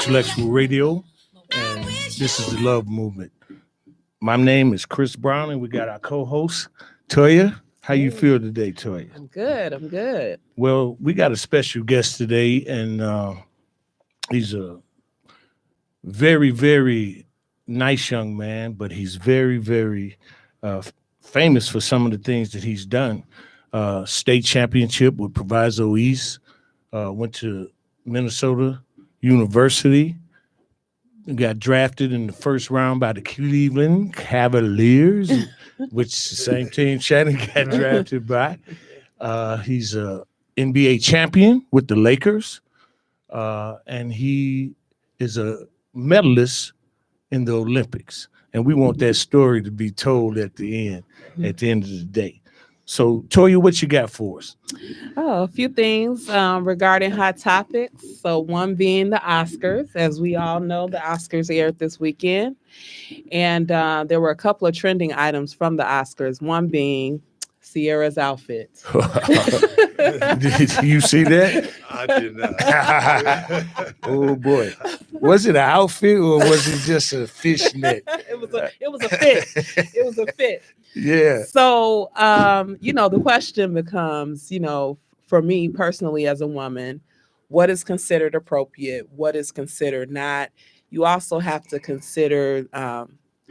Intellectual Radio, and this is the Love Movement. My name is Chris Brown, and we got our co-host, Toya. How you feel today, Toya? I'm good. I'm good. Well, we got a special guest today, and he's a very, very nice young man, but he's very, very famous for some of the things that he's done. State championship with Proviso East, went to Minnesota University, got drafted in the first round by the Cleveland Cavaliers, which is the same team Shannon got drafted by. He's a NBA champion with the Lakers, and he is a medalist in the Olympics. And we want that story to be told at the end of the day. So, Toya, what you got for us? Oh, a few things regarding hot topics. So one being the Oscars. As we all know, the Oscars aired this weekend. And there were a couple of trending items from the Oscars, one being Sierra's outfit. Did you see that? I did not. Oh, boy. Was it an outfit or was it just a fishnet? It was a fit. It was a fit. Yeah. So, the question becomes, for me personally as a woman, what is considered appropriate? What is considered not? You also have to consider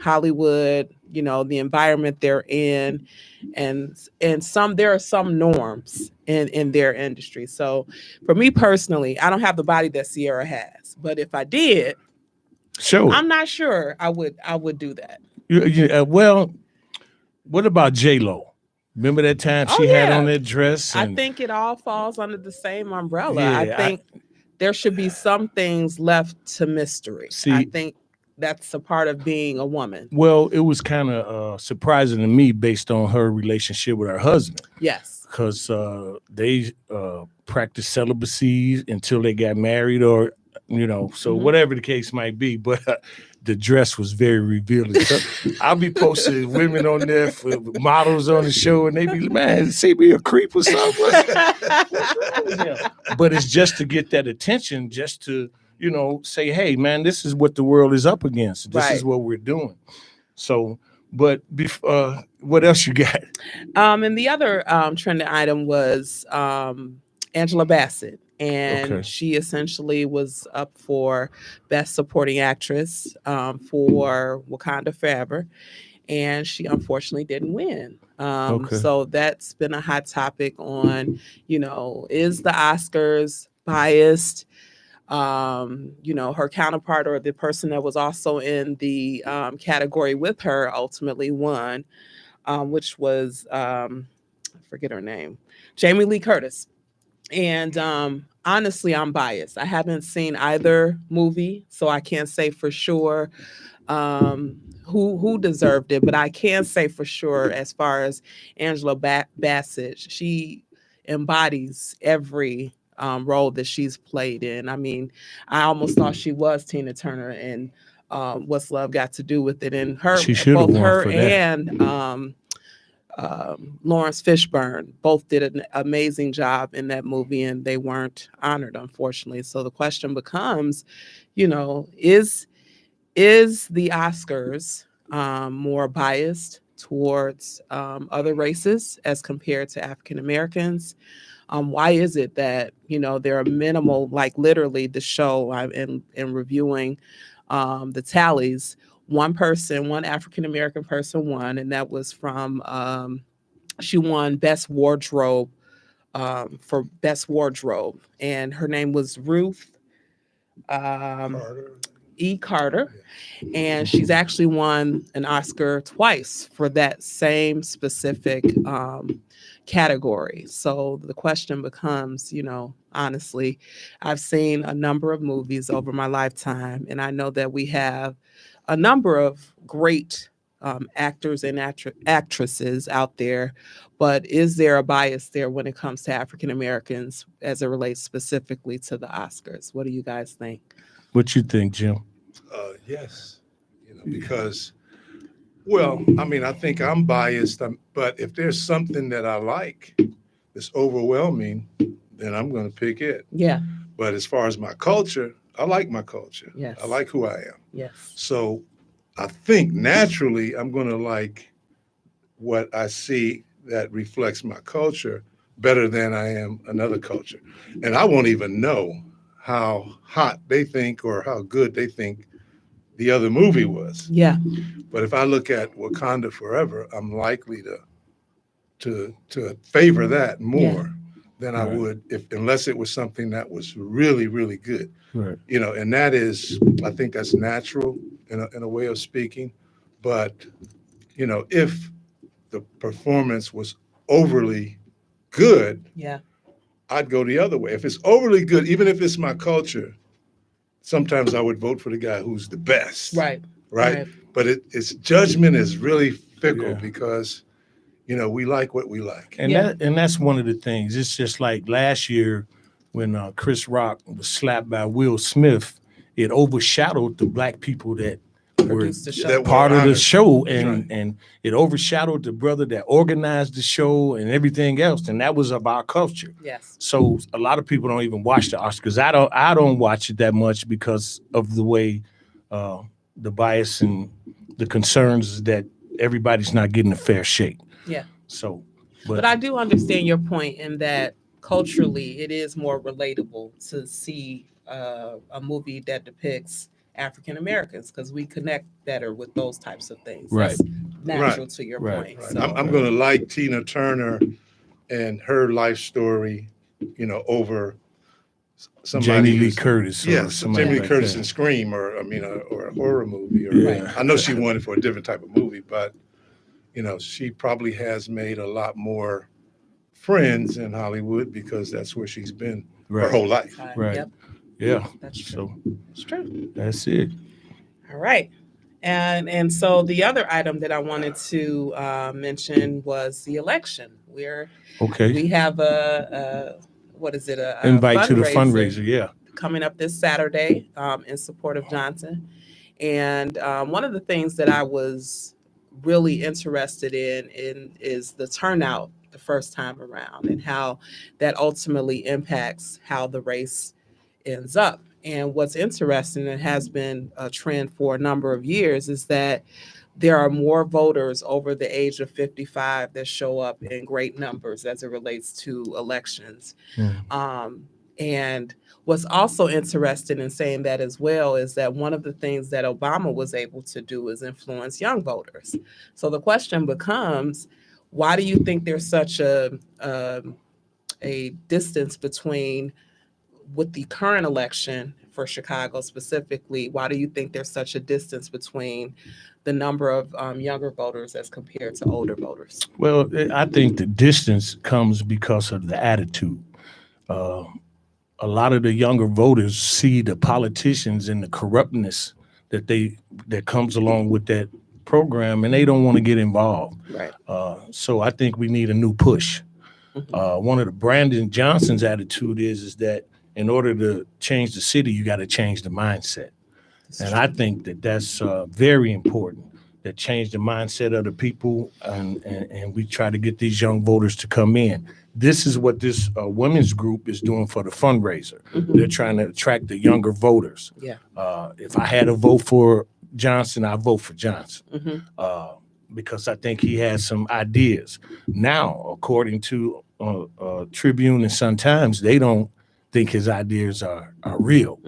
Hollywood, the environment they're in, and there are some norms in their industry. So for me personally, I don't have the body that Sierra has, but if I did, sure, I'm not sure I would do that. Well, what about J-Lo? Remember that time she had on that dress? I think it all falls under the same umbrella. Yeah, I think there should be some things left to mystery. I think that's a part of being a woman. Well, it was kind of surprising to me based on her relationship with her husband. Yes. Because they practiced celibacy until they got married or, so whatever the case might be. But the dress was very revealing. So I'll be posting women on there for models on the show, and they be, man, say me a creep or something. But it's just to get that attention, just to, say, hey, man, this is what the world is up against. This is what we're doing. So, but what else you got? And the other trending item was Angela Bassett. And she essentially was up for Best Supporting Actress for Wakanda Forever. And she unfortunately didn't win. So that's been a hot topic on, is the Oscars biased? Her counterpart or the person that was also in the category with her ultimately won, which was, I forget her name, Jamie Lee Curtis. And honestly, I'm biased. I haven't seen either movie, so I can't say for sure who deserved it. But I can say for sure, as far as Angela Bassett, she embodies every role that she's played in. I mean, I almost thought she was Tina Turner in What's Love Got to Do with It. And both her and Lawrence Fishburne both did an amazing job in that movie, and they weren't honored, unfortunately. So the question becomes, is the Oscars more biased towards other races as compared to African Americans? Why is it that, there are minimal, like literally the show in reviewing the tallies, one African American person won, and that was from she won Best Wardrobe for Best Wardrobe, and her name was Ruth E. Carter, and she's actually won an Oscar twice for that same specific category. So the question becomes, honestly, I've seen a number of movies over my lifetime, and I know that we have a number of great actors and actresses out there, but is there a bias there when it comes to African Americans as it relates specifically to the Oscars? What do you guys think? What you think, Jim? Yes, because, I think I'm biased, but if there's something that I like that's overwhelming, then I'm going to pick it. Yeah. But as far as my culture, I like my culture. Yes. I like who I am. Yes. So I think naturally I'm going to like what I see that reflects my culture better than I am another culture. And I won't even know how hot they think or how good they think the other movie was. Yeah. But if I look at Wakanda Forever, I'm likely to favor that more than I would unless it was something that was really, really good. Right. You know, and that is, I think that's natural in a way of speaking. But, you know, if the performance was overly good, Yeah. I'd go the other way. If it's overly good, even if it's my culture, sometimes I would vote for the guy who's the best. Right. Right. But its judgment is really fickle Yeah. because, you know, we like what we like. And that's one of the things. It's just like last year when Chris Rock was slapped by Will Smith, it overshadowed the black people that were part of the show, and it overshadowed the brother that organized the show and everything else, and that was of our culture. Yes. So a lot of people don't even watch the Oscars. I don't watch it that much because of the way the bias and the concerns that everybody's not getting a fair shake. Yeah. So, but I do understand your point in that culturally it is more relatable to see a movie that depicts African Americans because we connect better with those types of things. Right. That's natural to your point. Right. So. I'm going to like Tina Turner and her life story, you know, over somebody Jamie Lee Curtis. Yes, Jamie Lee Curtis in Scream, or a horror movie. Or I know she won it for a different type of movie, but you know, she probably has made a lot more friends in Hollywood because that's where she's been her whole life. Right. Yep. Yeah. That's true. So it's true. That's it. All right. And so the other item that I wanted to mention was the election. We have a invite to the fundraiser, coming up this Saturday in support of Johnson. And one of the things that I was really interested in is the turnout the first time around and how that ultimately impacts how the race ends up. And what's interesting, and has been a trend for a number of years, is that there are more voters over the age of 55 that show up in great numbers as it relates to elections. And what's also interesting in saying that as well is that one of the things that Obama was able to do is influence young voters. So the question becomes, why do you think there's such a distance between, with the current election for Chicago specifically, why do you think there's such a distance between the number of younger voters as compared to older voters? Well, I think the distance comes because of the attitude. A lot of the younger voters see the politicians and the corruptness that comes along with that program, and they don't want to get involved. Right. So I think we need a new push. One of the Brandon Johnson's attitude is that in order to change the city, you got to change the mindset. And I think that's very important, that change the mindset of the people, and we try to get these young voters to come in. This is what this women's group is doing for the fundraiser. They're trying to attract the younger voters. Yeah. If I had to vote for Johnson, I vote for Johnson because I think he has some ideas. Now, according to Tribune and Sun-Times, they don't think his ideas are real.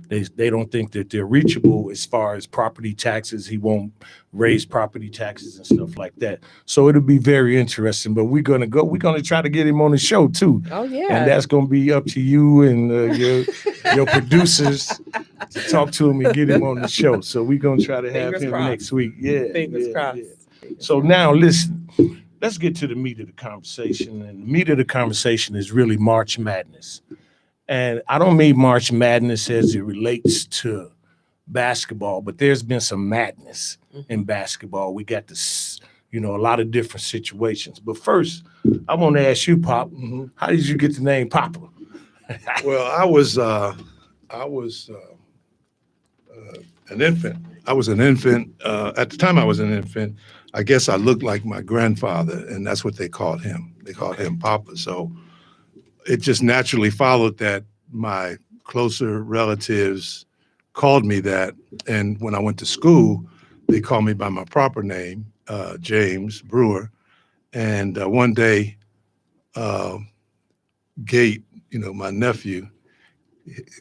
They don't think that they're reachable as far as property taxes. He won't raise property taxes and stuff like that. So it'll be very interesting. But we're gonna try to get him on the show too. Oh yeah. And that's gonna be up to you and your producers to talk to him and get him on the show. So we're gonna try to have Fingers him crossed. next week. Yeah. Fingers crossed. Yeah. So now listen. Let's get to the meat of the conversation. And the meat of the conversation is really March Madness. And I don't mean March Madness as it relates to basketball, but there's been some madness in basketball. We got this, a lot of different situations. But first, I want to ask you, Pop, how did you get the name Papa? Well, I was an infant. I was an infant. At the time I was an infant, I guess I looked like my grandfather, and that's what they called him. They called him Papa. So it just naturally followed that my closer relatives called me that. And when I went to school, they called me by my proper name, James Brewer. And one day, Gate, my nephew,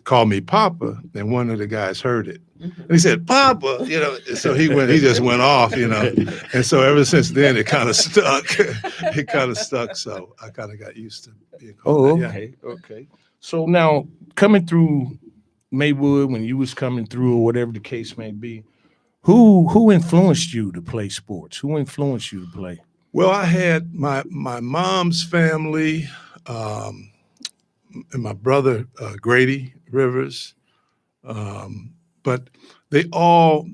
called me Papa, and one of the guys heard it. And he said, Papa, so he just went off, And so ever since then, it kind of stuck. So I kind of got used to being called that. Okay, okay. So now coming through Maywood, when you was coming through or whatever the case may be, who influenced you to play sports? Who influenced you to play? Well, I had my mom's family, and my brother, Grady Rivers, but they all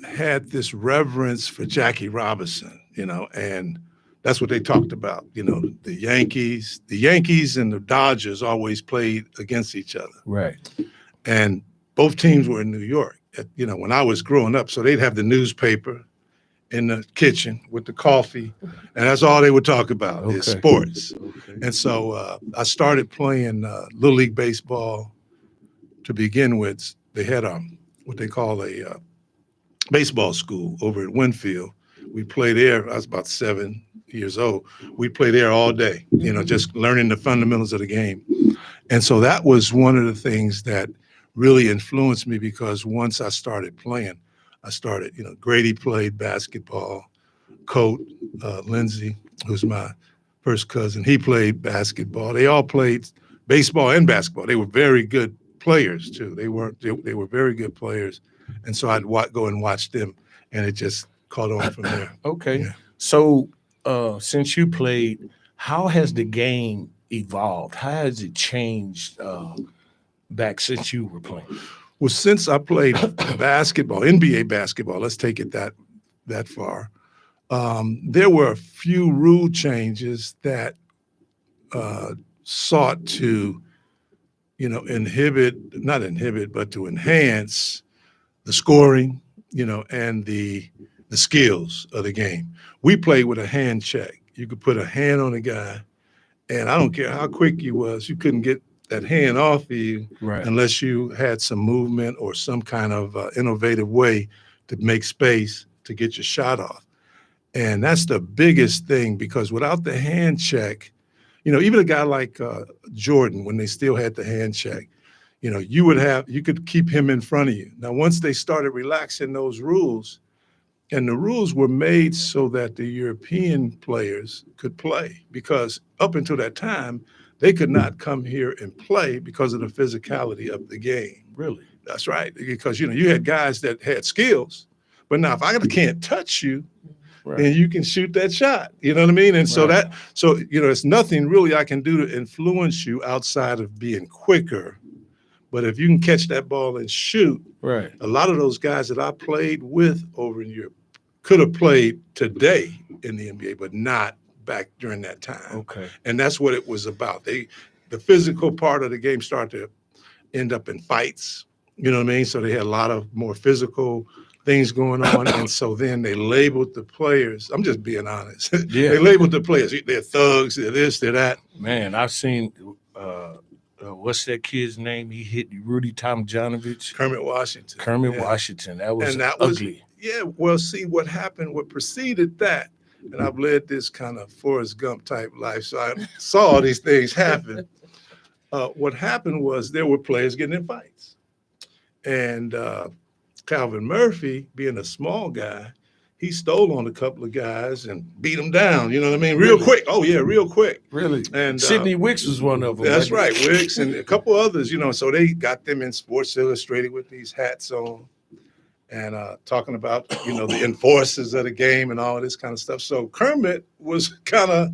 had this reverence for Jackie Robinson, and that's what they talked about. The Yankees and the Dodgers always played against each other. Right. And both teams were in New York, when I was growing up. So they'd have the newspaper in the kitchen with the coffee, and that's all they would talk about is sports. Okay. And so I started playing Little League Baseball to begin with. They had what they call a baseball school over at Winfield. We played there. I was about 7 years old. We played there all day, just learning the fundamentals of the game. And so that was one of the things that really influenced me, because once I started playing, Grady played basketball. Coat, Lindsay, who's my first cousin, he played basketball. They all played baseball and basketball. They were very good players too. They were very good players. And so I'd go and watch them, and it just caught on from there. Okay. Yeah. So since you played, how has the game evolved? How has it changed back since you were playing? Well, since I played basketball, NBA basketball, let's take it that far, there were a few rule changes that sought to, not inhibit, but to enhance the scoring, and the skills of the game. We played with a hand check. You could put a hand on a guy, and I don't care how quick you was, you couldn't get that hand off of you unless you had some movement or some kind of innovative way to make space to get your shot off. And that's the biggest thing, because without the hand check, even a guy like Jordan, when they still had the hand check, you could keep him in front of you. Now, once they started relaxing those rules, and the rules were made so that the European players could play, because up until that time, they could not come here and play because of the physicality of the game. Really? That's right. Because, you had guys that had skills, but now if I can't touch you, then you can shoot that shot. You know what I mean? And so it's nothing really I can do to influence you outside of being quicker. But if you can catch that ball and shoot, a lot of those guys that I played with over in Europe could have played today in the NBA, but not back during that time. Okay. And that's what it was about. The physical part of the game started to end up in fights. You know what I mean? So they had a lot of more physical things going on. And so then they labeled the players. I'm just being honest. Yeah. They labeled the players. They're thugs, they're this, they're that. Man, I've seen what's that kid's name? He hit Rudy Tomjanovich. Kermit Washington. Washington. That was ugly. Well, see, what preceded that, and I've led this kind of Forrest Gump type life, so I saw all these things happen. What happened was there were players getting in fights. And Calvin Murphy, being a small guy, he stole on a couple of guys and beat them down, you know what I mean? Real quick. Oh, yeah, real quick. Really? And Sidney Wicks was one of them. That's right, Wicks and a couple others, so they got them in Sports Illustrated with these hats on and talking about, the enforcers of the game and all of this kind of stuff. So Kermit was kind of,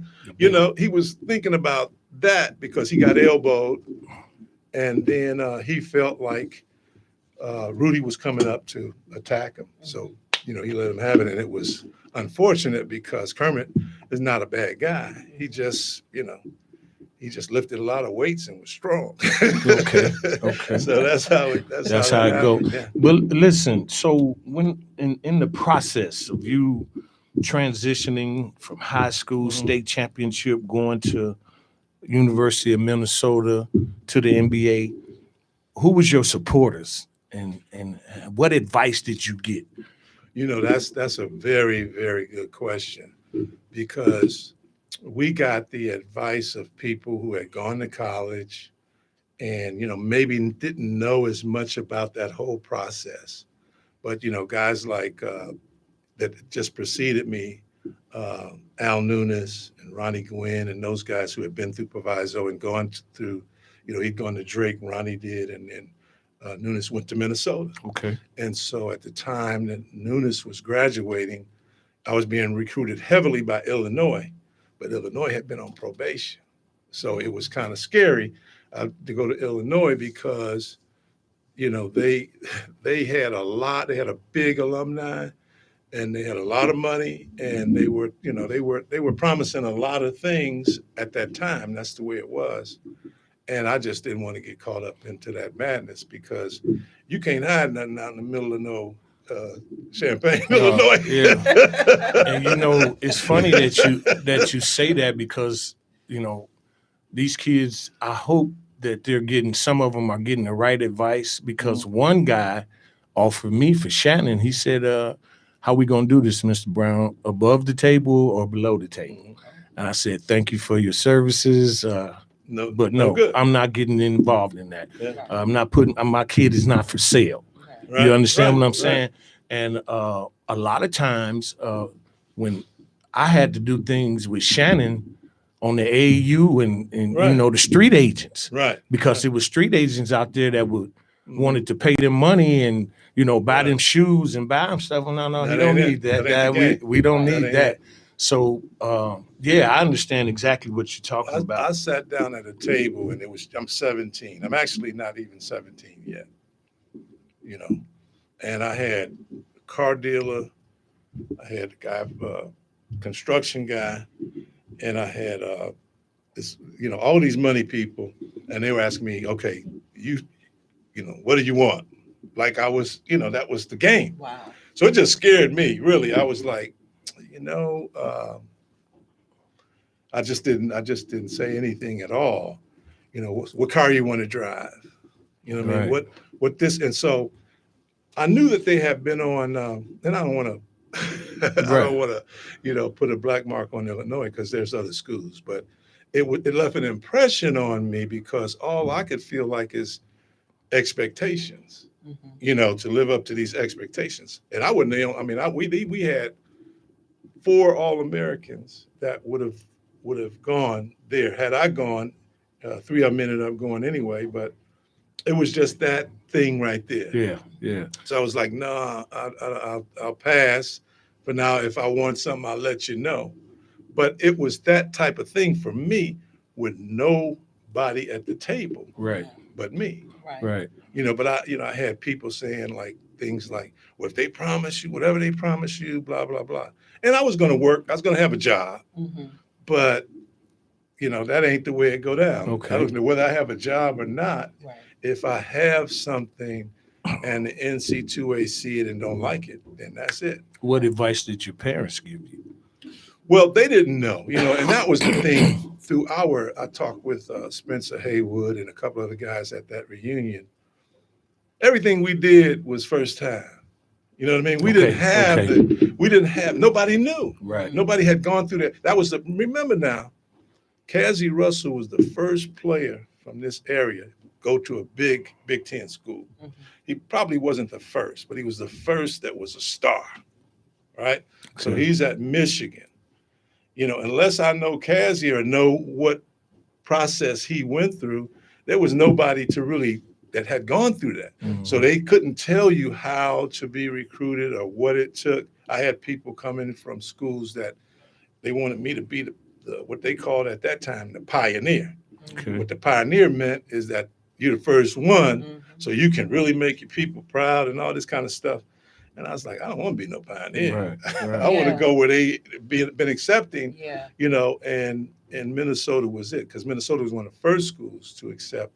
he was thinking about that because he got elbowed. And then he felt like Rudy was coming up to attack him. So, he let him have it. And it was unfortunate because Kermit is not a bad guy. He just, he just lifted a lot of weights and was strong. Okay. So that's how it goes. Yeah. But listen, so when in the process of you transitioning from high school state championship, going to University of Minnesota to the NBA, who was your supporters, and what advice did you get? You know, that's a very, very good question, because we got the advice of people who had gone to college and, you know, maybe didn't know as much about that whole process. But, you know, guys like that just preceded me, Al Nunes and Ronnie Gwynn and those guys who had been through Proviso and gone through, you know, he'd gone to Drake, Ronnie did, and then Nunes went to Minnesota. Okay. And so at the time that Nunes was graduating, I was being recruited heavily by Illinois, but Illinois had been on probation. So it was kind of scary to go to Illinois because, you know, they had a big alumni, and they had a lot of money, and they were promising a lot of things at that time. That's the way it was. And I just didn't want to get caught up into that madness, because you can't hide nothing out in the middle of no Champaign, Illinois. Yeah. And you know, it's funny that you say that, because, you know, these kids, I hope that some of them are getting the right advice, because one guy offered me for Shannon. He said, how we gonna do this, Mr. Brown? Above the table or below the table? And I said, thank you for your services. No, I'm not getting involved in that. Yeah. I'm not my kid is not for sale. Right. You understand what I'm saying? And a lot of times when I had to do things with Shannon on the AAU and you know, the street agents, right? Because there was street agents out there that wanted to pay them money and, you know, buy them shoes and buy them stuff. No, you don't need that. We don't need that. So, yeah, I understand exactly what you're talking about. I sat down at a table, and I'm 17. I'm actually not even 17 yet, you know. And I had a car dealer, I had a guy, construction guy, and I had this, you know, all these money people, and they were asking me, okay, you know, what do you want? Like I was, you know, that was the game. Wow. So it just scared me, really. I was like, you know, I just didn't say anything at all. You know, what car you want to drive? You know what I mean? What this? And so I knew that they had been on, and I don't want to, I don't want to, you know, put a black mark on Illinois, because there's other schools, but it left an impression on me, because all I could feel like is expectations, you know, to live up to these expectations. And I wouldn't, I mean, we had 4 All-Americans that would have gone there. Had I gone, 3 of them ended up going anyway, but it was just that thing right there. Yeah. So I was like, nah, I'll pass for now. If I want something, I'll let you know. But it was that type of thing for me, with nobody at the table, but me. Right. You know, but I had people saying like things like, well, if they promise you, whatever they promise you, blah, blah, blah. And I was going to work. I was going to have a job. But, you know, that ain't the way it go down. Okay. I don't know whether I have a job or not. Right. If I have something and the NC2A see it and don't like it, then that's it. What advice did your parents give you? Well, they didn't know, you know, and that was the thing. I talked with Spencer Haywood and a couple other guys at that reunion. Everything we did was first time. You know what I mean? We didn't have, nobody knew. Right. Nobody had gone through that. Remember now, Cassie Russell was the first player from this area go to a Big Ten school. He probably wasn't the first, but he was the first that was a star, right? Okay. So he's at Michigan. You know, unless I know Cassie or know what process he went through, there was nobody that had gone through that. So they couldn't tell you how to be recruited or what it took. I had people coming from schools that they wanted me to be the what they called at that time, the pioneer. Okay. What the pioneer meant is that you're the first one, so you can really make your people proud and all this kind of stuff. And I was like, I don't want to be no pioneer. Right. I want to go where they been accepting, you know, and Minnesota was it, because Minnesota was one of the first schools to accept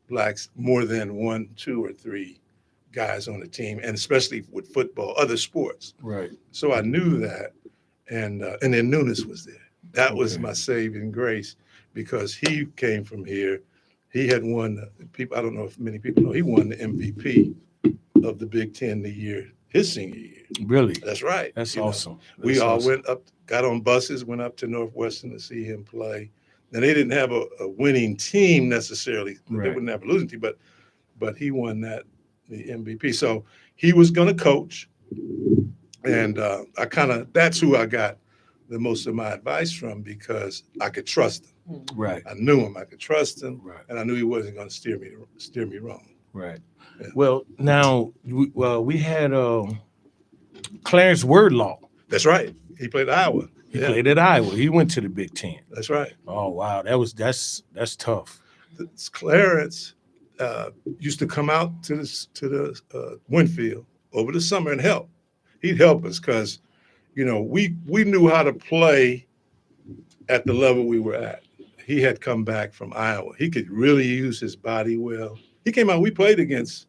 blacks more than 1, 2, or 3 guys on the team, and especially with football, other sports. Right. So I knew that, and then Nunes was there. That was my saving grace, because he came from here. he had won. People, I don't know if many people know, he won the MVP of the Big Ten his senior year. Really? That's right. That's You know, awesome. we That's all awesome. went up, got on buses, went up to Northwestern to see him play. Now they didn't have a winning team necessarily. They Right. wouldn't have a losing team, but he won the MVP. So he was going to coach, and that's who I got the most of my advice from, because I could trust him. Right. I knew him. I could trust him, Right. and I knew he wasn't going to steer me wrong. Right. Yeah. Well, now we had Clarence Wordlaw. That's right. He played Iowa. He played at Iowa. He went to the Big Ten. That's right. Oh wow, that's tough. Clarence used to come out to the Winfield over the summer and help. He'd help us because, we knew how to play at the level we were at. He had come back from Iowa. He could really use his body well. He came out. We played against,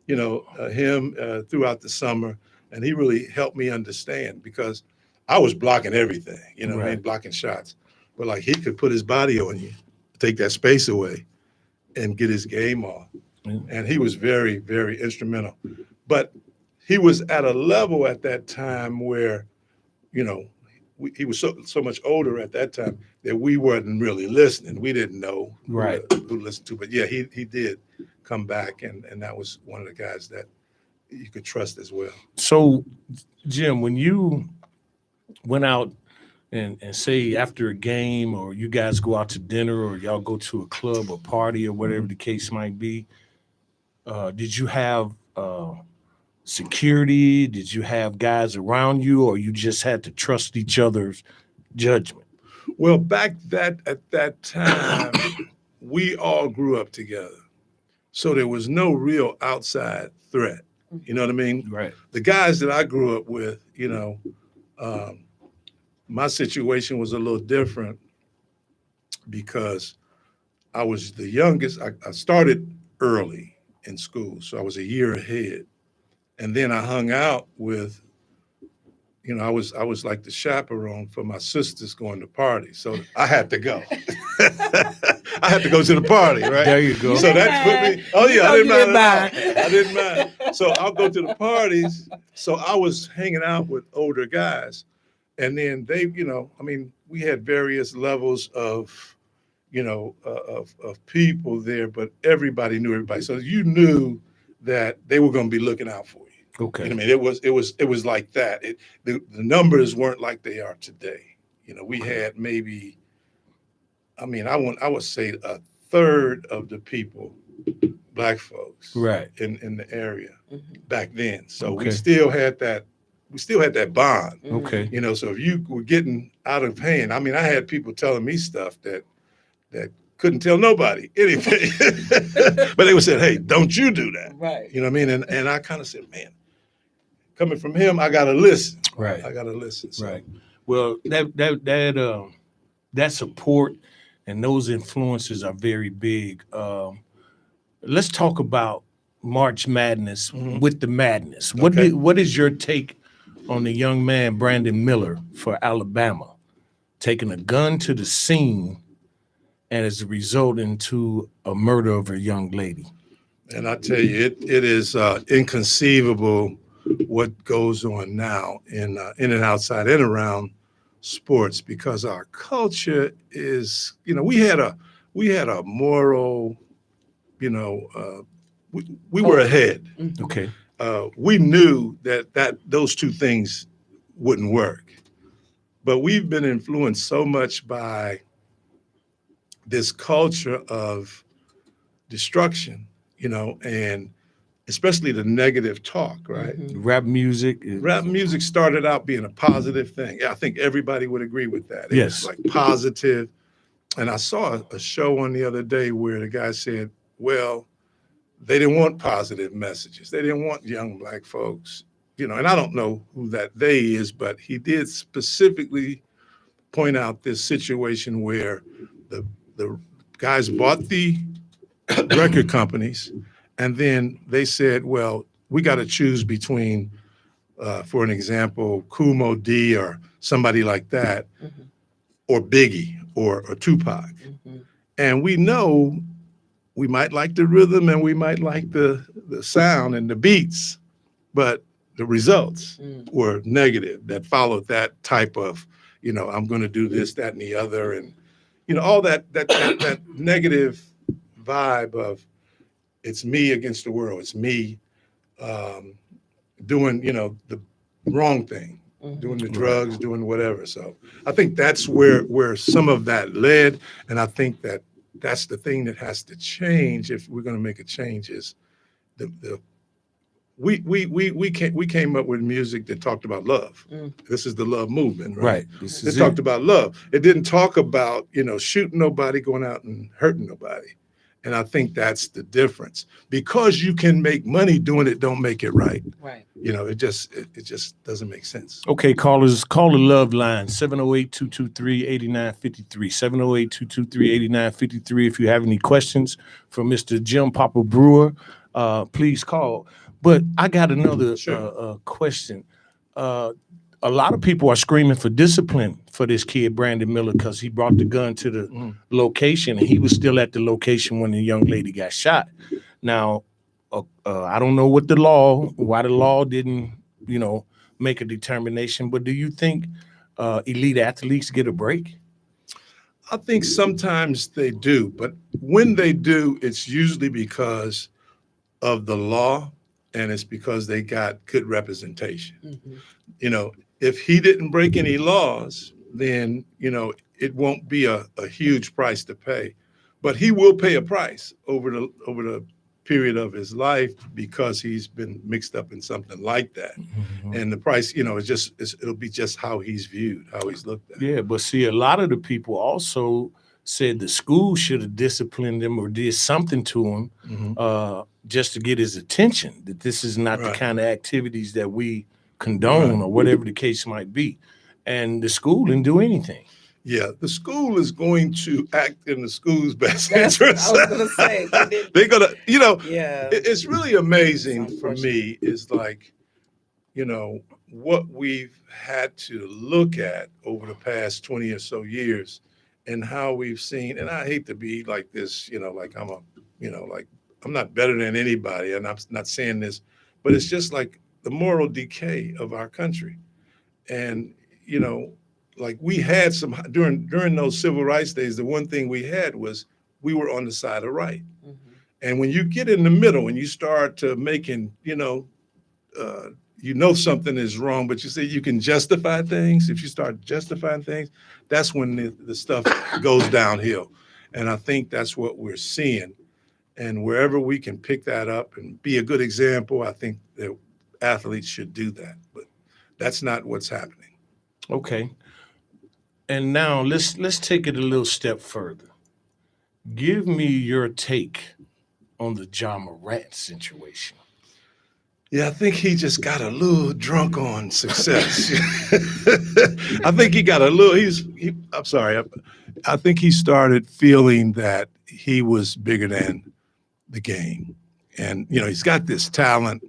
him throughout the summer, and he really helped me understand, because I was blocking everything, Right. blocking shots. But like, he could put his body on you, take that space away, and get his game off. Mm. And he was very, very instrumental. But he was at a level at that time where, he was so much older at that time that we weren't really listening. We didn't know Right. who to listen to. But yeah, he did come back, and that was one of the guys that you could trust as well. So, Jim, when you went out and say after a game, or you guys go out to dinner, or y'all go to a club or party or whatever the case might be, did you have security? Did you have guys around you, or you just had to trust each other's judgment? Well, at that time, we all grew up together. So there was no real outside threat. You know what I mean? Right. The guys that I grew up with, my situation was a little different because I was the youngest. I started early in school, so I was a year ahead. And then I hung out with, I was like the chaperone for my sisters going to parties. So I had to go. I had to go to the party, right? There you go. So that put me, I didn't mind mind. at all. I didn't mind. So I'll go to the parties. So I was hanging out with older guys. And then they, we had various levels of, of people there, but everybody knew everybody. So you knew that they were going to be looking out for you. Okay. You know what I mean, it was like that. The numbers weren't like they are today. We had maybe, I would say a third of the people, Black folks, Right. in the area back then. So Okay. we still had that bond. Okay. So if you were getting out of hand, I had people telling me stuff that couldn't tell nobody anything, but they would say, "Hey, don't you do that?" Right. You know what I mean? And I kind of said, "Man, coming from him, I gotta listen." Right. I gotta listen. So. Right. Well, that support and those influences are very big. Let's talk about March Madness with the madness. Okay. What is your take on the young man Brandon Miller for Alabama taking a gun to the scene and as a result into a murder of a young lady? And I tell you, it is inconceivable what goes on now in and outside and around sports, because our culture is, we had a moral, we were ahead. Okay. We knew that those two things wouldn't work, but we've been influenced so much by this culture of destruction, and especially the negative talk, right? Rap music. Rap music started out being a positive thing. I think everybody would agree with that. It Yes. was like positive. And I saw a show on the other day where the guy said, well, they didn't want positive messages. They didn't want young Black folks, and I don't know who that they is, but he did specifically point out this situation where the guys bought the record companies, and then they said, well, we got to choose between, for an example, Kumo D or somebody like that, or Biggie or Tupac. And we know we might like the rhythm and we might like the sound and the beats, but the results were negative that followed that type of, I'm going to do this, that, and the other. And, all that negative vibe of it's me against the world. It's me doing, the wrong thing, doing the drugs, doing whatever. So I think that's where some of that led. And I think that's the thing that has to change if we're going to make a change is we came up with music that talked about love. This is the love movement, right? It talked about love. It didn't talk about, shooting nobody, going out and hurting nobody. And I think that's the difference. Because you can make money doing it, don't make it right. Right. It just doesn't make sense. Okay, callers, call the love line, 708-223-8953, 708-223-8953. If you have any questions for Mr. Jim Papa Brewer, please call. But I got another question. A lot of people are screaming for discipline for this kid, Brandon Miller, because he brought the gun to the location, and he was still at the location when the young lady got shot. Now, I don't know why the law didn't, make a determination, but do you think elite athletes get a break? I think sometimes they do, but when they do, it's usually because of the law, and it's because they got good representation. If he didn't break any laws, then, it won't be a huge price to pay. But he will pay a price over the period of his life because he's been mixed up in something like that. And the price, it'll be just how he's viewed, how he's looked at. Yeah, but see, a lot of the people also said the school should have disciplined him or did something to him just to get his attention, that this is not the kind of activities that we condone or whatever the case might be. And the school didn't do anything. Yeah, the school is going to act in the school's best interest. I was going to say. They're going to, it's really amazing for me is like, what we've had to look at over the past 20 or so years and how we've seen, and I hate to be like this, like I'm I'm not better than anybody, and I'm not saying this, but it's just like the moral decay of our country. And, like we had some during those civil rights days, the one thing we had was we were on the side of right. And when you get in the middle and you start to making, something is wrong, but you say you can justify things. If you start justifying things, that's when the stuff goes downhill. And I think that's what we're seeing. And wherever we can pick that up and be a good example, I think that athletes should do that. But that's not what's happening. Okay. And now let's take it a little step further. Give me your take on the Ja Morant situation. Yeah, I think he just got a little drunk on success. I think he got a little, I'm sorry. I think he started feeling that he was bigger than the game. And, he's got this talent.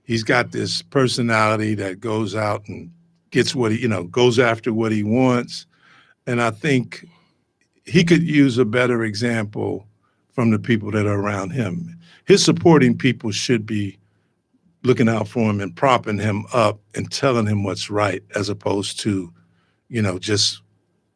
He's got this personality that goes out and gets what he, goes after what he wants. And I think he could use a better example from the people that are around him. His supporting people should be looking out for him and propping him up and telling him what's right, as opposed to, just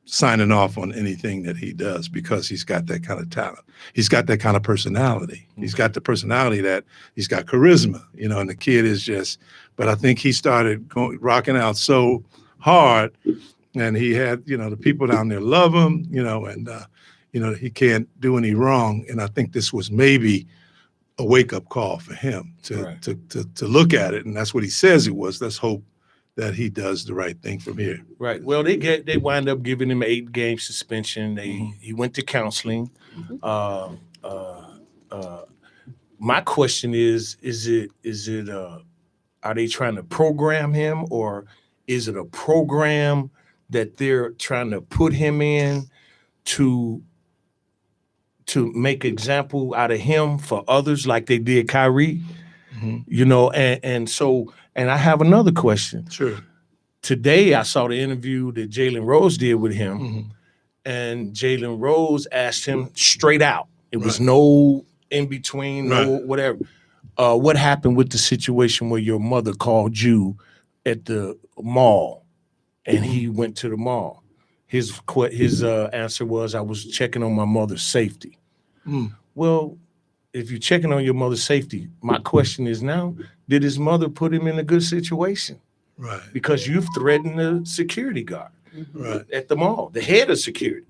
signing off on anything that he does, because he's got that kind of talent. He's got that kind of personality. He's got the personality that he's got charisma, and the kid is just, but I think he started rocking out so hard, and he had, the people down there love him, and, he can't do any wrong. And I think this was maybe a wake-up call for him to look at it. And that's what he says it was. Let's hope that he does the right thing from here. Right. Well, they wind up giving him an 8-game suspension. He went to counseling. My question is it are they trying to program him, or is it a program that they're trying to put him in to make example out of him for others, like they did Kyrie? And I have another question. Sure. Today, I saw the interview that Jalen Rose did with him, and Jalen Rose asked him straight out, It was no in between, no whatever. What happened with the situation where your mother called you at the mall and he went to the mall? His answer was, I was checking on my mother's safety. Well, if you're checking on your mother's safety, my question is now, did his mother put him in a good situation? Right. Because you've threatened the security guard at the mall, the head of security.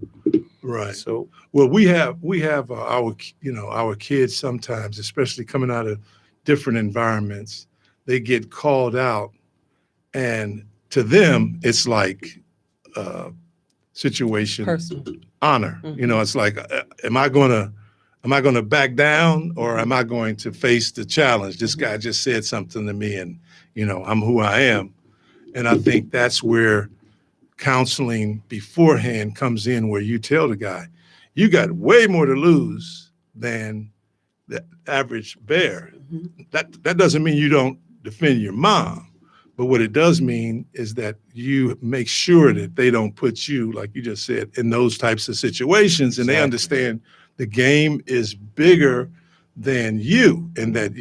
Right. So, well, we have our kids sometimes, especially coming out of different environments, they get called out, and to them it's like situation Personal. honor. It's like, am I gonna back down, or am I going to face the challenge? This guy just said something to me, and I'm who I am. And I think that's where counseling beforehand comes in, where you tell the guy, you got way more to lose than the average bear. That doesn't mean you don't defend your mom, but what it does mean is that you make sure that they don't put you, like you just said, in those types of situations, and they understand the game is bigger than you, and that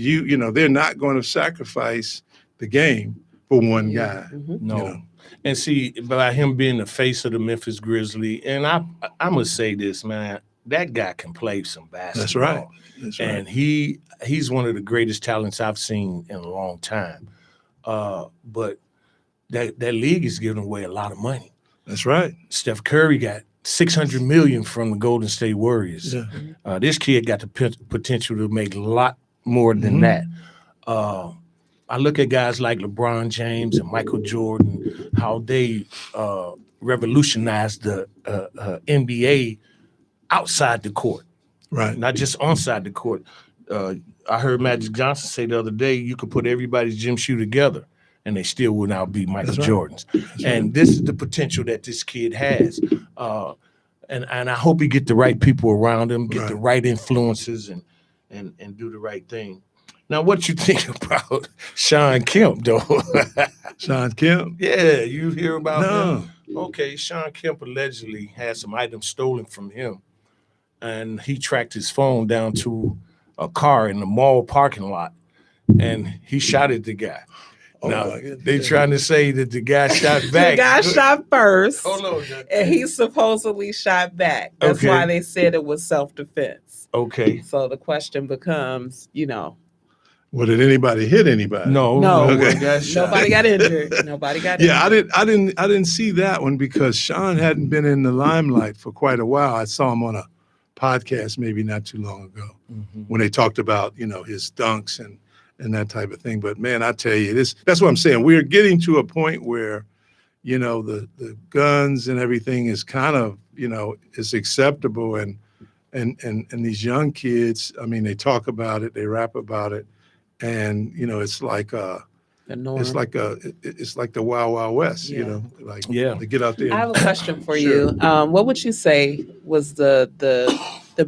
they're not going to sacrifice the game for one guy. No. And see, by him being the face of the Memphis Grizzlies, and I must say this, man, that guy can play some basketball. That's right. And he's one of the greatest talents I've seen in a long time. But that league is giving away a lot of money. That's right. Steph Curry got $600 million from the Golden State Warriors. Yeah. This kid got the potential to make a lot more than that. I look at guys like LeBron James and Michael Jordan, how they revolutionized the NBA outside the court, right? Not just onside the court. I heard Magic Johnson say the other day, you could put everybody's gym shoe together and they still would now be Michael Jordans. And this is the potential that this kid has. And I hope he get the right people around him, get the right influences, and do the right thing. Now, what you think about Sean Kemp, though? Sean Kemp? Yeah, you hear about him? Okay, Sean Kemp allegedly had some items stolen from him, and he tracked his phone down to a car in the mall parking lot, and he shot at the guy. Now, they trying to say that the guy shot back. The guy shot first, Hold on, and he supposedly shot back. That's why they said it was self-defense. Okay. So the question becomes, well, did anybody hit anybody? No. Nobody got injured. Nobody got injured. I didn't see that one because Sean hadn't been in the limelight for quite a while. I saw him on a podcast maybe not too long ago when they talked about, his dunks and that type of thing. But man, I tell you, that's what I'm saying. We're getting to a point where, the guns and everything is kind of, is acceptable. And these young kids, I mean, they talk about it, they rap about it. And it's like it's like the Wild Wild West, to get out there. I have a question for you. What would you say was the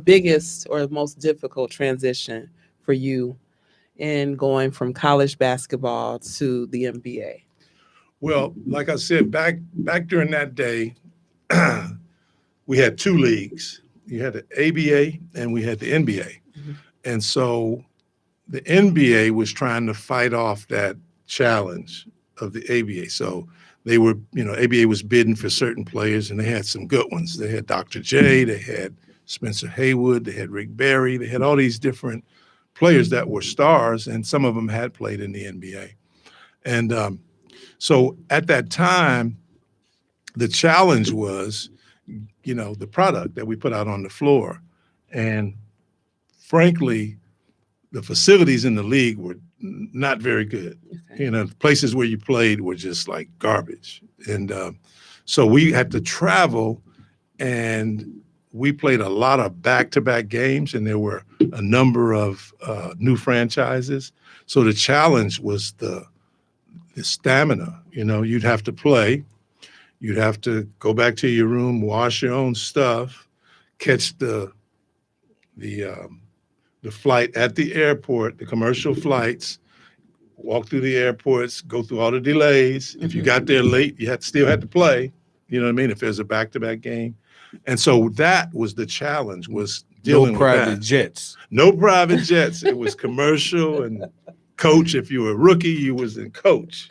biggest or most difficult transition for you in going from college basketball to the NBA? Well, like I said, back during that day, we had two leagues. You had the ABA and we had the NBA, and so the NBA was trying to fight off that challenge of the ABA. So they were, ABA was bidding for certain players, and they had some good ones. They had Dr. J, they had Spencer Haywood, they had Rick Barry, they had all these different players that were stars, and some of them had played in the NBA. And so at that time, the challenge was, the product that we put out on the floor. And frankly, the facilities in the league were not very good. Okay. The places where you played were just like garbage. And so we had to travel, and we played a lot of back-to-back games, and there were a number of new franchises. So the challenge was the stamina. You'd have to play. You'd have to go back to your room, wash your own stuff, catch the flight at the airport, the commercial flights, walk through the airports, go through all the delays. If you got there late, you still had to play. You know what I mean? If there's a back-to-back game. And so that was the challenge, was dealing no with private that. jets. No private jets. It was commercial and coach. If you were a rookie, you was in coach.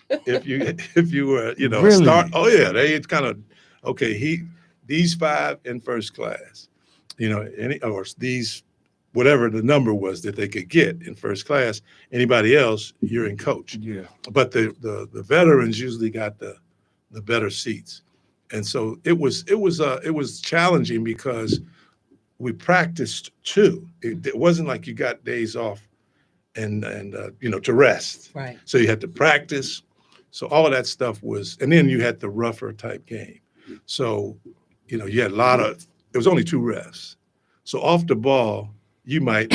If you were, Really? start. Oh yeah, they kind of okay. These 5 in first class, these whatever the number was that they could get in first class. Anybody else, you're in coach. Yeah. But the veterans usually got the better seats, and so it was challenging because we practiced too. It wasn't like you got days off and to rest. Right. So you had to practice. So all of that stuff was, and then you had the rougher type game. So you had there was only 2 refs. So off the ball, you might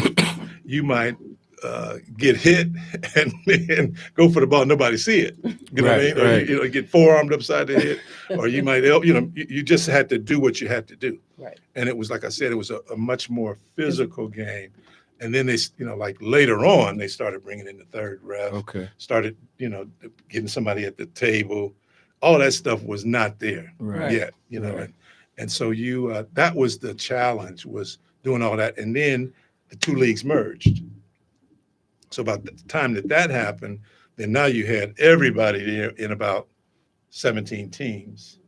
get hit and go for the ball, nobody see it. You know what I mean? Right. Or you get forearmed upside the head, or you might, you just had to do what you had to do. Right. And it was, like I said, it was a much more physical game. And then they, like later on, they started bringing in the third ref. Okay. Started, getting somebody at the table. All that stuff was not there yet, Right. And so that was the challenge, was doing all that. And then the 2 leagues merged. So about the time that happened, then now you had everybody there in about 17 teams.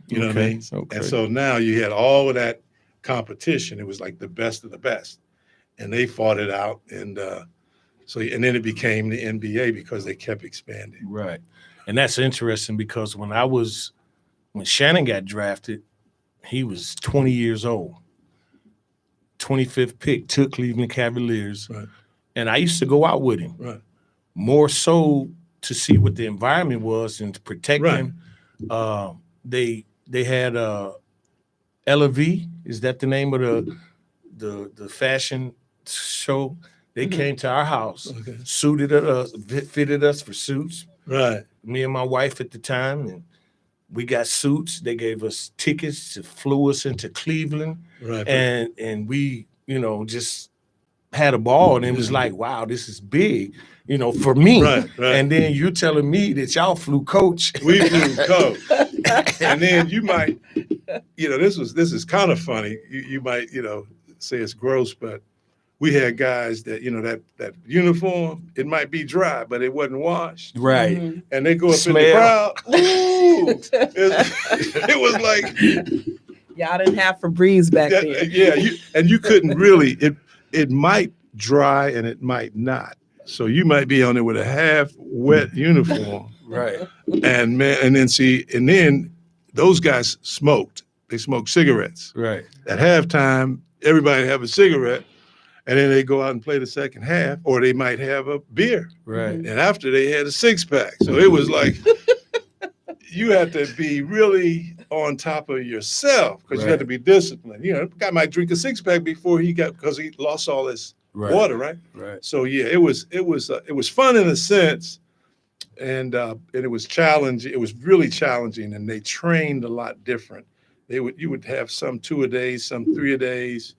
You know what I mean? Okay. And so now you had all of that competition. It was like the best of the best. And they fought it out. And and then it became the NBA because they kept expanding. Right. And that's interesting because when Shannon got drafted, he was 20 years old. 25th pick, took Cleveland Cavaliers. Right. And I used to go out with him. Right. More so to see what the environment was and to protect him. They had LV, is that the name of the fashion show? They came to our house, suited us, fitted us for suits. Right. Me and my wife at the time, and we got suits. They gave us tickets, flew us into Cleveland, Right. and we, just had a ball, and it was like, wow, this is big, for me. Right. And then you're telling me that y'all flew coach. We flew coach. And then you might, this is kind of funny. You might, say it's gross, but we had guys that, that uniform, it might be dry, but it wasn't washed. Right. Mm-hmm. And they go up Smell. in the crowd. Ooh! It was like, Y'all didn't have Febreze back then. yeah, you couldn't really, it might dry and it might not. So you might be on there with a half wet uniform. Right. And then those guys smoked. They smoked cigarettes. Right. At halftime, everybody have a cigarette, and then they go out and play the second half, or they might have a beer. Right. And after they had a 6-pack. So it was like, you had to be really on top of yourself because you had to be disciplined. The guy might drink a 6-pack before because he lost all his water, right? Right. So yeah, it was fun in a sense, and it was challenging. It was really challenging, and they trained a lot different. You would have some 2 a days, some 3 a days,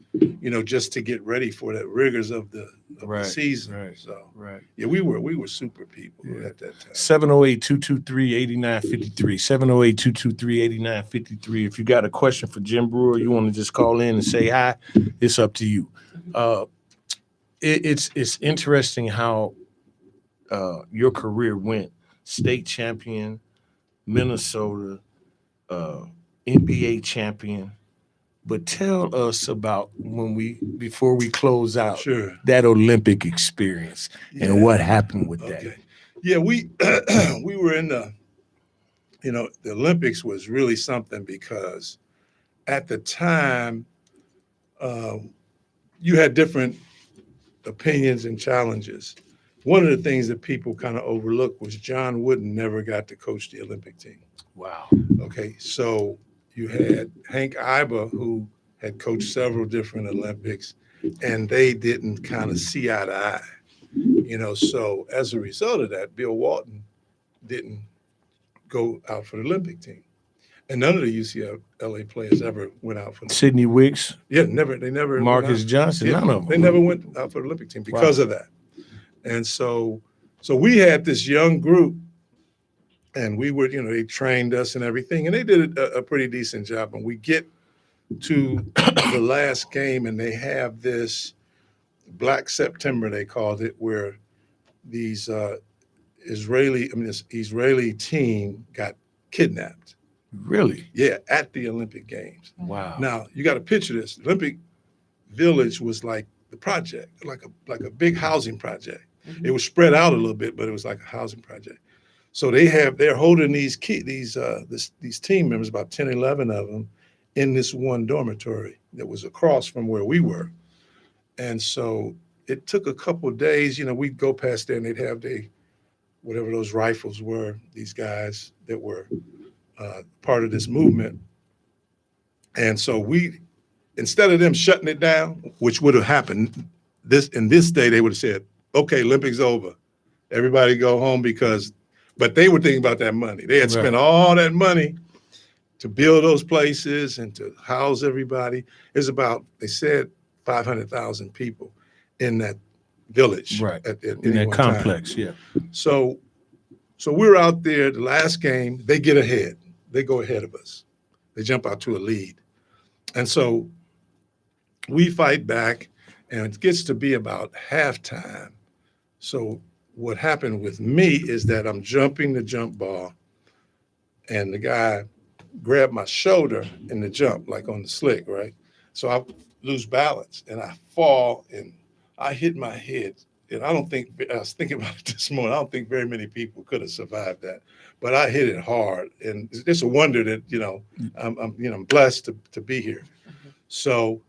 just to get ready for the rigors of the season. Right. So Right. yeah, we were super people at that time. 708-223-8953. 708-223-8953. If you got a question for Jim Brewer, you want to just call in and say hi, it's up to you. It's interesting how your career went. State champion, Minnesota, NBA champion. But tell us about before we close out, that Olympic experience and what happened with that. Yeah, we we were in the Olympics was really something because at the time you had different opinions and challenges. One of the things that people kind of overlooked was John Wooden never got to coach the Olympic team. Wow. Okay, so you had Hank Iba, who had coached several different Olympics, and they didn't kind of see eye to eye. So as a result of that, Bill Walton didn't go out for the Olympic team. And none of the UCLA players ever went out for the Sidney Wicks. Yeah, they never. Marcus Johnson, none of them. They never went out for the Olympic team because of that. And so we had this young group, and we were, they trained us and everything, and they did a pretty decent job. And we get to the last game, and they have this Black September, they called it, where these this Israeli team got kidnapped. Really? Yeah, at the Olympic Games. Wow. Now you got to picture this. The Olympic Village was like the project, like a big housing project. Mhm. It was spread out a little bit, but it was like a housing project. So they're holding these team members, about 10, 11 of them, in this one dormitory that was across from where we were. And so it took a couple of days. We'd go past there and they'd have whatever those rifles were, these guys that were part of this movement. And so instead of them shutting it down, which would have happened in this day, they would have said, okay, Olympics over. Everybody go home but they were thinking about that money. They had spent all that money to build those places and to house everybody. There's they said 500,000 people in that village. Right. At in that complex, time. Yeah. So we're out there, the last game, they get ahead. They go ahead of us. They jump out to a lead. And so we fight back, and it gets to be about halftime. So what happened with me is that I'm jumping the jump ball, and the guy grabbed my shoulder in the jump, like on the slick, right? So I lose balance, and I fall, and I hit my head. And I was thinking about it this morning, I don't think very many people could have survived that. But I hit it hard, and it's just a wonder that, I'm blessed to be here. Mhm. So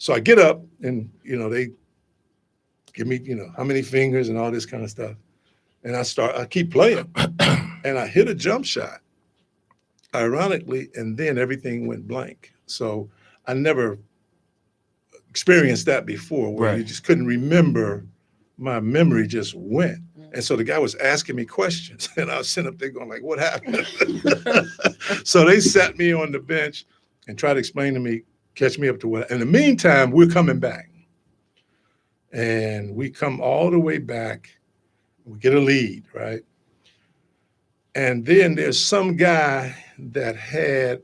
I get up, and, they give me, how many fingers and all this kind of stuff. And I keep playing, and I hit a jump shot, ironically, and then everything went blank. So I never experienced that before, where you just couldn't remember. My memory just went. And so the guy was asking me questions, and I was sitting up there going like, what happened? So they sat me on the bench and tried to explain to me, catch me up to what. In the meantime, we're coming back. And we come all the way back. We get a lead, right? And then there's some guy that had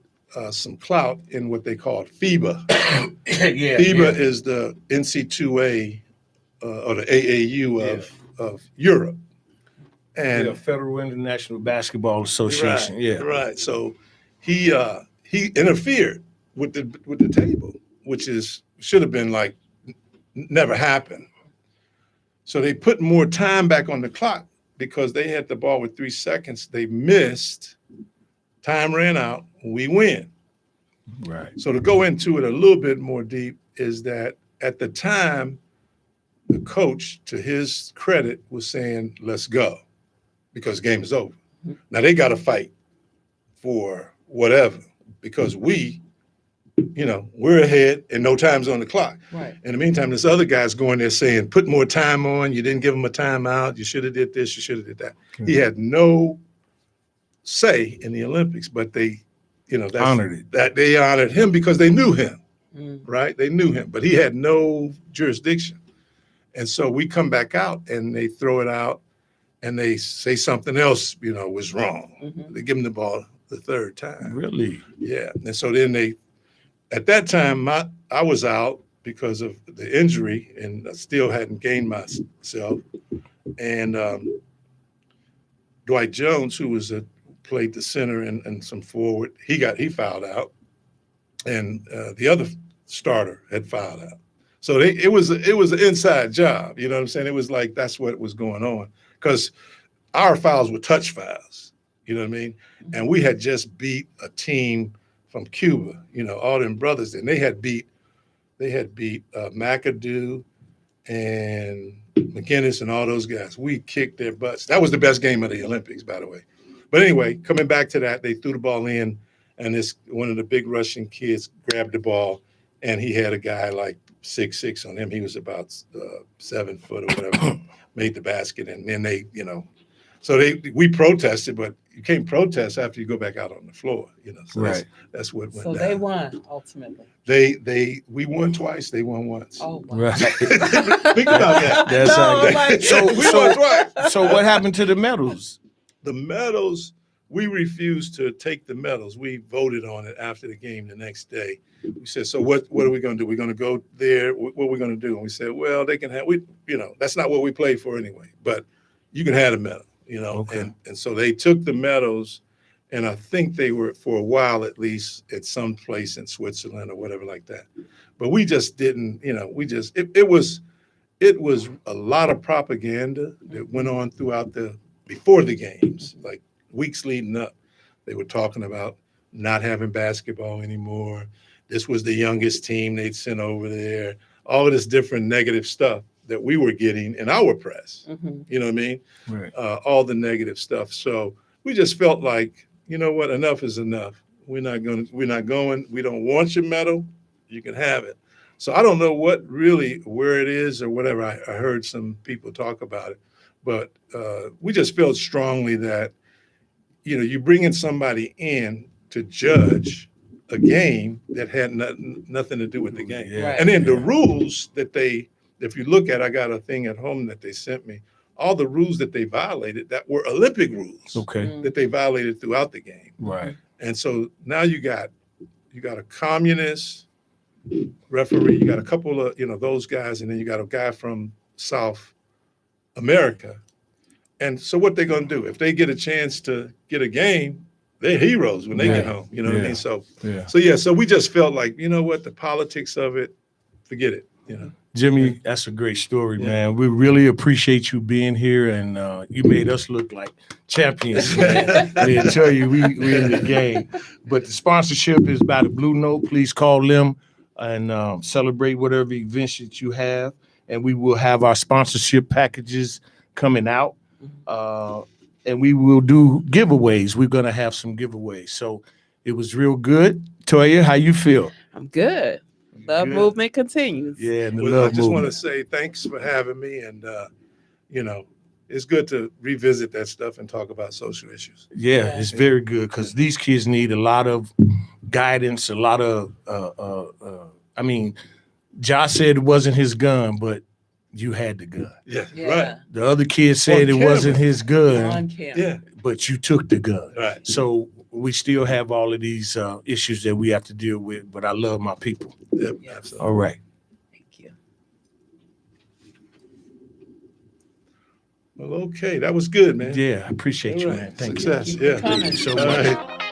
some clout in what they call FIBA. FIBA is the NC2A or the AAU of Europe. And Federal International Basketball Association. Right. So he interfered with the table, which should have been like never happened. So they put more time back on the clock because they had the ball with 3 seconds. They missed. Time ran out. We win. Right. So to go into it a little bit more deep is that at the time, the coach, to his credit, was saying, let's go, because the game is over. Now they got to fight for whatever, because we're ahead and no time's on the clock. Right. In the meantime, this other guy's going there saying, put more time on. You didn't give him a timeout. You should have did this. You should have did that. Mm-hmm. He had no say in the Olympics, but they, honored it. That they honored him because they knew him, right? They knew him, but he had no jurisdiction. And so we come back out and they throw it out and they say something else, was wrong. Mm-hmm. They give him the ball the third time. Really? Yeah. And so then at that time, I was out because of the injury and I still hadn't gained myself. And Dwight Jones, who played the center and some forward, he fouled out. And the other starter had fouled out. So it was an inside job, you know what I'm saying? It was like that's what was going on, because our fouls were touch fouls, you know what I mean? And we had just beat a team from Cuba, all them brothers, and they had beat McAdoo and McInnes and all those guys. We kicked their butts. That was the best game of the Olympics, by the way. But anyway, coming back to that, they threw the ball in, and one of the big Russian kids grabbed the ball, and he had a guy like 6'6" on him. He was about 7 foot or whatever, made the basket. And then so we protested, but you can't protest after you go back out on the floor, So right. That's what went down. So they won ultimately. We won twice. They won once. Oh, wow. Right. Think about that. That's we won twice. So what happened to the medals? The medals we refused to take the medals. We voted on it after the game the next day. We said, so what are we going to do? We're going to go there. What are we going to do? And we said, well, they can have, that's not what we played for anyway, but you can have a medal, Okay. and so they took the medals, and I think they were, for a while at least, at some place in Switzerland or whatever like that. But we just didn't, it was a lot of propaganda that went on before the games, like weeks leading up. They were talking about not having basketball anymore. This was the youngest team they'd sent over there. All of this different negative stuff that we were getting in our press. Mhm. You know what I mean? Right. All the negative stuff. So we just felt like, you know what, enough is enough. We're not going. We don't want your medal. You can have it. So I don't know where it is or whatever. I heard some people talk about it, but we just felt strongly that, you bringing somebody in to judge a game that had nothing to do with the game. Yeah. And then the rules that if you look at, I got a thing at home that they sent me, all the rules that they violated that were Olympic rules Okay. that they violated throughout the game. Right. And so now you got a communist referee, you got a couple of, those guys, and then you got a guy from South America. And so what they're going to do, if they get a chance to get a game, they're heroes when they get home. You know what I mean? So we just felt like, you know what, the politics of it, forget it, Jimmy, that's a great story, man. We really appreciate you being here, and you made us look like champions, man. I tell you, we in the game. But the sponsorship is by the Blue Note. Please call them and celebrate whatever events that you have. And we will have our sponsorship packages coming out. And we will do giveaways. We're going to have some giveaways. So it was real good. Toya, how you feel? I'm good. Love Good. movement continues. Yeah, and the Well, I love just want to movement. say thanks for having me. And, it's good to revisit that stuff and talk about social issues. Yeah, it's very good because these kids need a lot of guidance, a lot of, Josh said it wasn't his gun, but you had the gun. Yeah, Yeah. The other kid said it camera. wasn't his gun, On right. camera. Yeah, but you took the gun. right. So we still have all of these issues that we have to deal with, but I love my people. Yep, Yes. absolutely. All right. Thank you. Well, okay. That was good, man. Yeah, I appreciate you, All man. right. Thank you. Success. Keep Yeah. it coming. Thank you so All much. right.